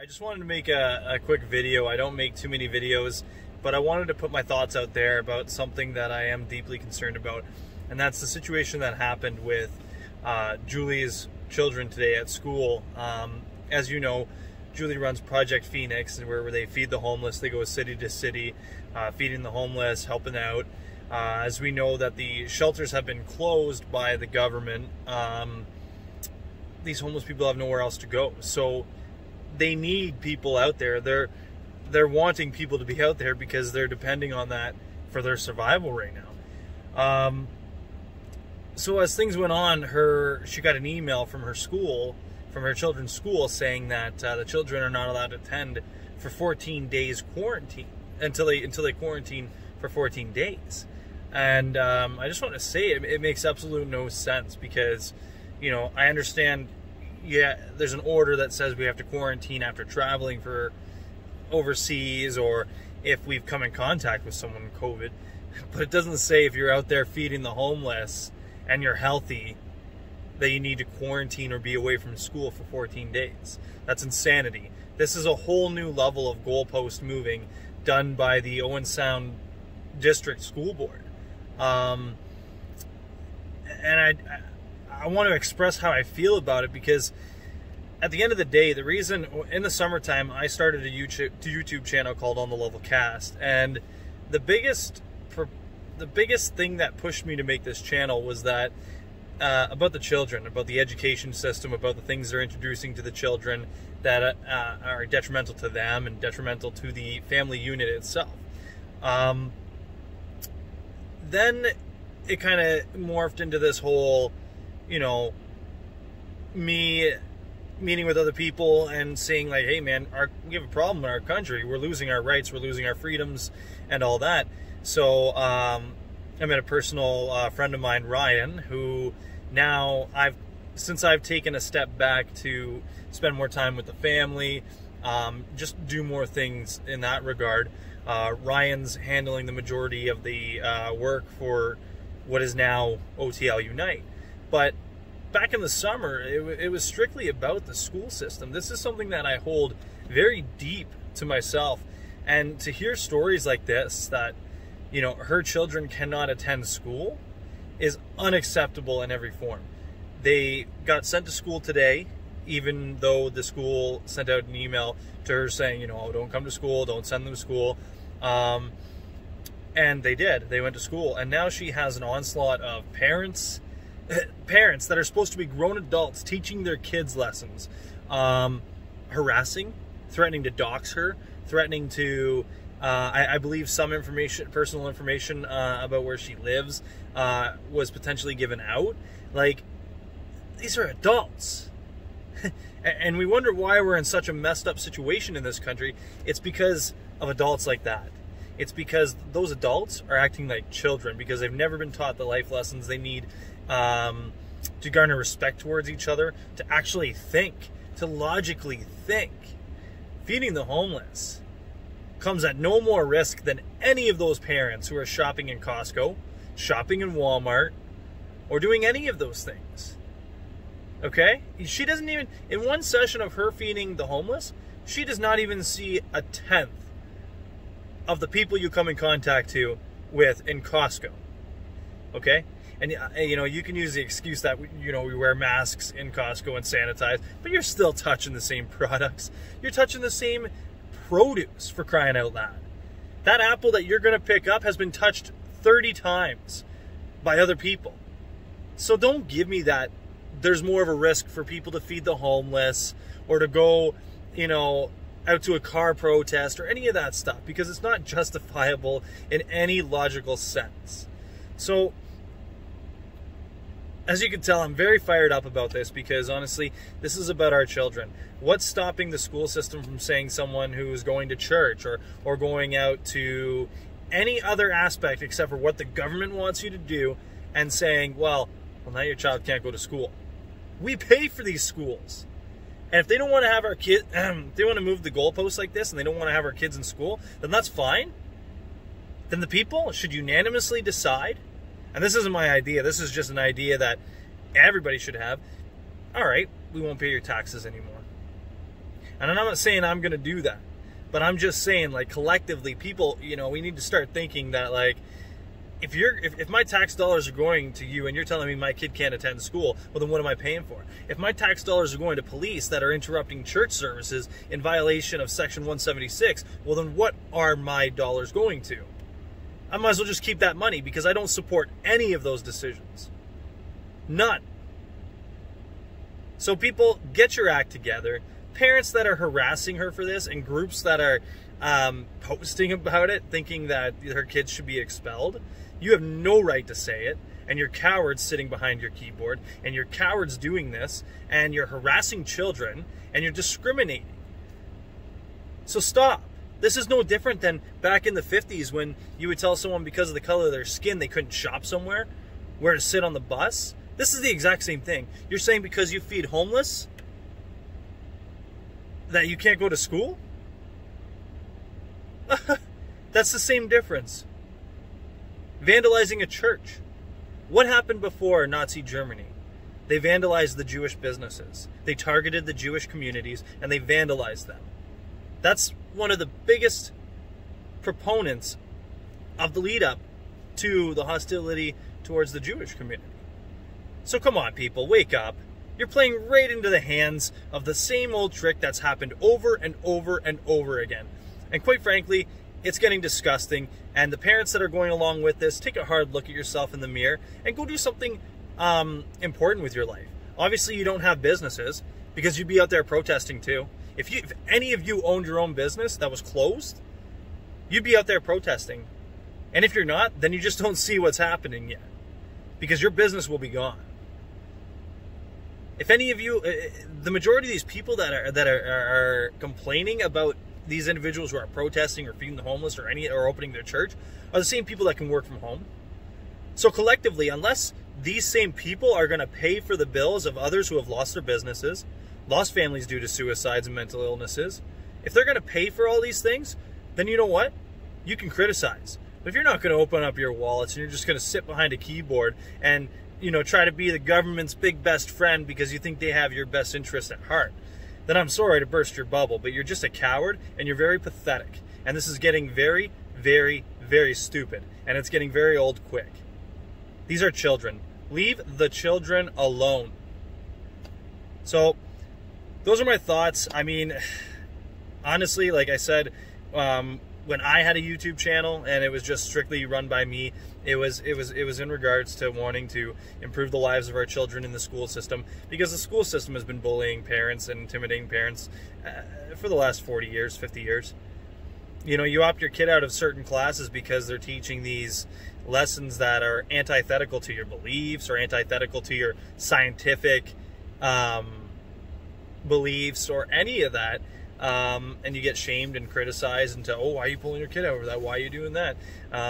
I just wanted to make a quick video. I don't make too many videos, but I wanted to put my thoughts out there about something that I am deeply concerned about, and that's the situation that happened with Julie's children today at school. As you know, Julie runs Project Phoenix, where they feed the homeless. They go city to city, feeding the homeless, helping out. As we know that the shelters have been closed by the government, these homeless people have nowhere else to go. So they need people out there. They're wanting people to be out there because they're depending on that for their survival right now. So as things went on, she got an email from her school, from her children's school, saying that the children are not allowed to attend for 14 days quarantine until they quarantine for 14 days. And I just want to say it makes absolute no sense, because, you know, I understand, yeah, there's an order that says we have to quarantine after traveling for overseas, or if we've come in contact with someone with COVID, but it doesn't say if you're out there feeding the homeless and you're healthy that you need to quarantine or be away from school for 14 days. That's insanity. This is a whole new level of goalpost moving done by the Owen Sound District School Board. And I want to express how I feel about it, because at the end of the day, the reason in the summertime I started a YouTube channel called On the Level Cast, and the biggest thing that pushed me to make this channel was that about the children, about the education system, about the things they're introducing to the children that are detrimental to them and detrimental to the family unit itself. Then it kind of morphed into this whole, you know, me meeting with other people and saying like, hey man, we have a problem in our country. We're losing our rights, we're losing our freedoms and all that. So I met a personal friend of mine, Ryan, who now since I've taken a step back to spend more time with the family, just do more things in that regard. Ryan's handling the majority of the work for what is now OTL Unite. But back in the summer, it was strictly about the school system. This is something that I hold very deep to myself. And to hear stories like this, that, you know, her children cannot attend school, is unacceptable in every form. They got sent to school today, even though the school sent out an email to her saying, you know, oh, don't come to school, don't send them to school. And they did. They went to school. And now she has an onslaught of parents that are supposed to be grown adults teaching their kids lessons, harassing, threatening to dox her, threatening to, I believe some personal information about where she lives was potentially given out. Like, these are adults. And we wonder why we're in such a messed up situation in this country. It's because of adults like that. It's because those adults are acting like children, because they've never been taught the life lessons they need to garner respect towards each other, to actually think, to logically think. Feeding the homeless comes at no more risk than any of those parents who are shopping in Costco, shopping in Walmart, or doing any of those things. Okay? She doesn't even, in one session of her feeding the homeless, she does not even see a tenth of the people you come in contact with in Costco. Okay? And, you know, you can use the excuse that, you know, we wear masks in Costco and sanitize, but you're still touching the same products. You're touching the same produce, for crying out loud. That apple that you're going to pick up has been touched 30 times by other people. So don't give me that there's more of a risk for people to feed the homeless or to go, you know, out to a car protest or any of that stuff, because it's not justifiable in any logical sense. So, as you can tell, I'm very fired up about this, because honestly, this is about our children. What's stopping the school system from saying someone who's going to church or going out to any other aspect except for what the government wants you to do, and saying, well, now your child can't go to school. We pay for these schools. And if they don't want to have our kids, they want to move the goalposts like this, and they don't want to have our kids in school, then that's fine. Then the people should unanimously decide, and this isn't my idea, this is just an idea that everybody should have. All right, we won't pay your taxes anymore. And I'm not saying I'm going to do that, but I'm just saying, like, collectively, people, you know, we need to start thinking that, like, if my tax dollars are going to you and you're telling me my kid can't attend school, well, then what am I paying for? If my tax dollars are going to police that are interrupting church services in violation of Section 176, well, then what are my dollars going to? I might as well just keep that money, because I don't support any of those decisions. None. So people, get your act together. Parents that are harassing her for this, and groups that are posting about it, thinking that her kids should be expelled, you have no right to say it, and you're cowards sitting behind your keyboard, and you're cowards doing this, and you're harassing children, and you're discriminating. So stop. This is no different than back in the 50s when you would tell someone because of the color of their skin they couldn't shop somewhere, where to sit on the bus. This is the exact same thing. You're saying because you feed homeless that you can't go to school? That's the same difference. Vandalizing a church. What happened before Nazi Germany? They vandalized the Jewish businesses. They targeted the Jewish communities and they vandalized them. That's one of the biggest proponents of the lead up to the hostility towards the Jewish community. So come on, people, wake up. You're playing right into the hands of the same old trick that's happened over and over and over again. And quite frankly, it's getting disgusting. And the parents that are going along with this, take a hard look at yourself in the mirror and go do something important with your life. Obviously, you don't have businesses, because you'd be out there protesting too. If any of you owned your own business that was closed, you'd be out there protesting. And if you're not, then you just don't see what's happening yet, because your business will be gone. If any of you, the majority of these people that are complaining about these individuals who are protesting or feeding the homeless or opening their church are the same people that can work from home. So collectively, unless these same people are going to pay for the bills of others who have lost their businesses, lost families due to suicides and mental illnesses, if they're going to pay for all these things, then you know what? You can criticize. But if you're not going to open up your wallets and you're just going to sit behind a keyboard and, you know, try to be the government's big best friend because you think they have your best interest at heart, then I'm sorry to burst your bubble, but you're just a coward and you're very pathetic. And this is getting very, very, very stupid. And it's getting very old quick. These are children. Leave the children alone. So, those are my thoughts. I mean, honestly, like I said, when I had a YouTube channel and it was just strictly run by me, it was in regards to wanting to improve the lives of our children in the school system, because the school system has been bullying parents and intimidating parents for the last 40 years, 50 years. You know, you opt your kid out of certain classes because they're teaching these lessons that are antithetical to your beliefs or antithetical to your scientific beliefs or any of that. And you get shamed and criticized into, oh, why are you pulling your kid over that? Why are you doing that?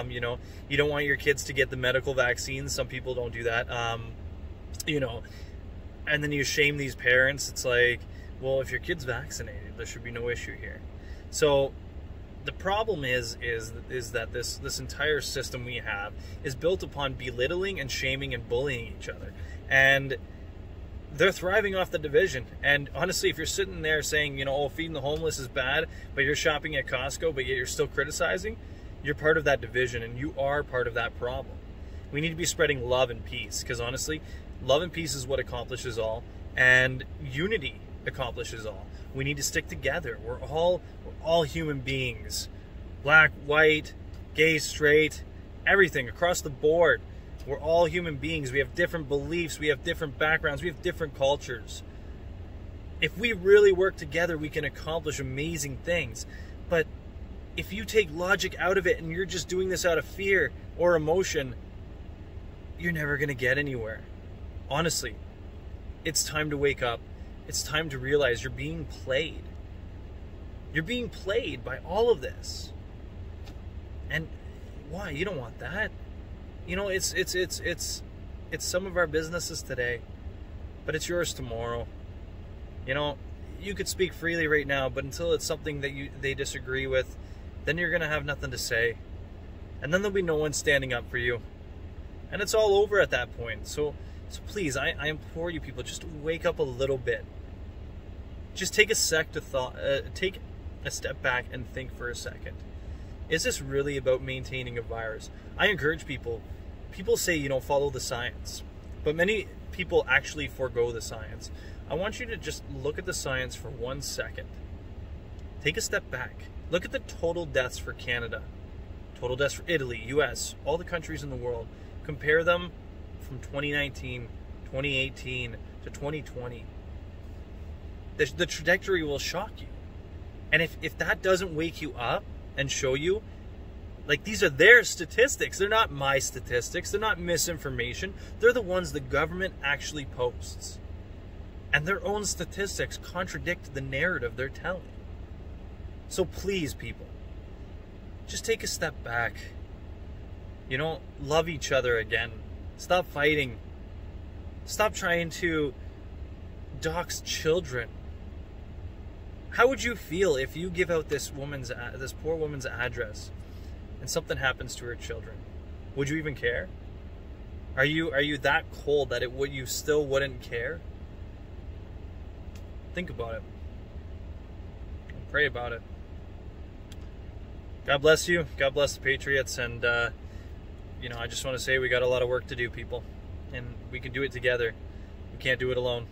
You know, you don't want your kids to get the medical vaccines. Some people don't do that. You know, and then you shame these parents. It's like, well, if your kid's vaccinated, there should be no issue here. So the problem is that this entire system we have is built upon belittling and shaming and bullying each other. And they're thriving off the division. And honestly, if you're sitting there saying, you know, oh, feeding the homeless is bad, but you're shopping at Costco, but yet you're still criticizing, you're part of that division, and you are part of that problem. We need to be spreading love and peace, because honestly, love and peace is what accomplishes all, and unity accomplishes all. We need to stick together. We're all human beings. Black, white, gay, straight, everything across the board. We're all human beings. We have different beliefs. We have different backgrounds. We have different cultures. If we really work together, we can accomplish amazing things. But if you take logic out of it and you're just doing this out of fear or emotion, you're never going to get anywhere. Honestly, it's time to wake up. It's time to realize you're being played. You're being played by all of this. And why? You don't want that. You know, it's some of our businesses today, but it's yours tomorrow. You know, you could speak freely right now, but until it's something that they disagree with, then you're gonna have nothing to say, and then there'll be no one standing up for you, and it's all over at that point. So please, I implore you people, just wake up a little bit. just take a take a step back and think for a second. Is this really about maintaining a virus? I encourage people say, you know, follow the science, but many people actually forego the science. I want you to just look at the science for 1 second. Take a step back. Look at the total deaths for Canada, total deaths for Italy, US, all the countries in the world. Compare them from 2019, 2018 to 2020. The trajectory will shock you. And if that doesn't wake you up and show you, like, these are their statistics. They're not my statistics. They're not misinformation. They're the ones the government actually posts. And their own statistics contradict the narrative they're telling. So please, people, just take a step back. You know, love each other again. Stop fighting. Stop trying to dox children. How would you feel if you give out this poor woman's address and something happens to her children? Would you even care? Are you that cold that you still wouldn't care? Think about it. Pray about it. God bless you. God bless the Patriots. And, you know, I just want to say we got a lot of work to do, people. And we can do it together. We can't do it alone.